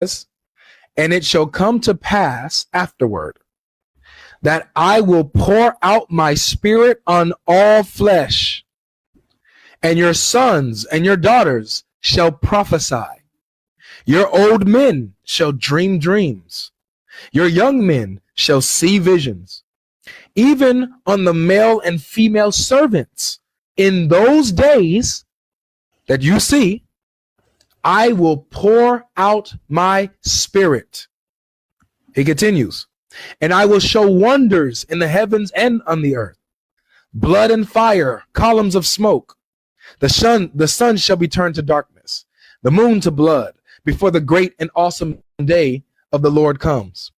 and it shall come to pass afterward that I will pour out my spirit on all flesh, and your sons and your daughters shall prophesy. Your old men shall dream dreams. Your young men shall see visions. Even on the male and female servants in those days that you see, I will pour out my spirit. He continues, and I will show wonders in the heavens and on the earth, blood and fire, columns of smoke. The sun shall be turned to darkness, the moon to blood, before the great and awesome day of the Lord comes.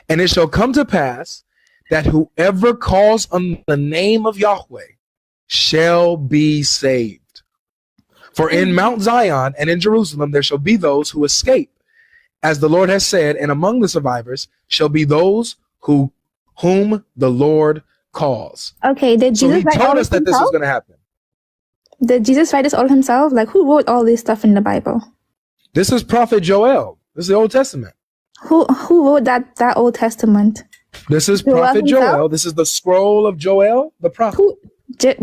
And it shall come to pass that whoever calls on the name of Yahweh shall be saved. For in Mount Zion and in Jerusalem there shall be those who escape, as the Lord has said, and among the survivors shall be those whom the Lord calls. Okay, did Jesus so he told us that this was going to happen. Did Jesus write this all himself? Like, who wrote all this stuff in the Bible? This is Prophet Joel. This is the Old Testament. Who wrote that Old Testament? This is Prophet Joel. This is the scroll of Joel, the prophet.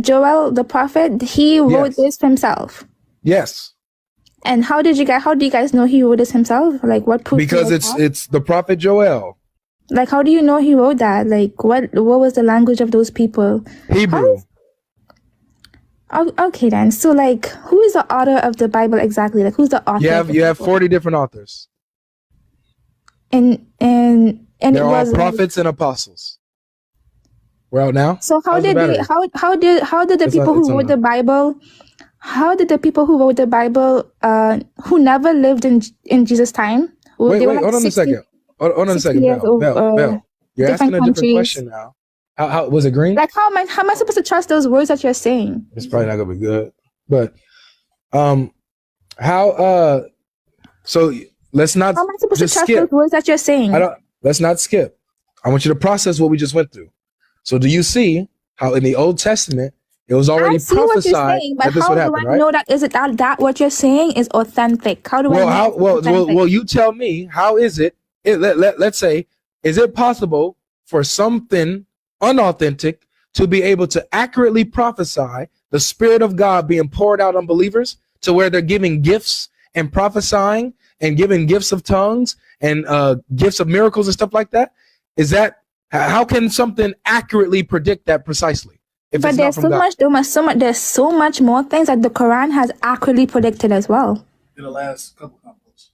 Joel, the prophet, he wrote this himself. Yes. And how do you guys know he wrote this himself? Like, what proof? Because it's the prophet Joel. Like, how do you know he wrote that? Like, what was the language of those people? Hebrew. Okay then. So, like, who is the author of the Bible exactly? Like, who's the author? You have 40 different authors. And they're all prophets and apostles. We're out now. So how did the people who wrote the Bible? How did the people who wrote the Bible, who never lived in Jesus' time? Wait, hold on a second. Hold on a second, Bell. You're asking a different question now. How was it green? Like, how am I supposed to trust those words that you're saying? It's probably not gonna be good. But so let's not. How am I supposed to trust those words that you're saying? Let's not skip. I want you to process what we just went through. So do you see how in the Old Testament it was already prophesied that this would happen, right? How do I know that what you're saying is authentic? How do I know? Well, you tell me. How is it? Let's say, is it possible for something unauthentic to be able to accurately prophesy the Spirit of God being poured out on believers to where they're giving gifts and prophesying and giving gifts of tongues and gifts of miracles and stuff like that? How can something accurately predict that precisely? But there's so much more things that the Quran has accurately predicted as well. In the last couple couples.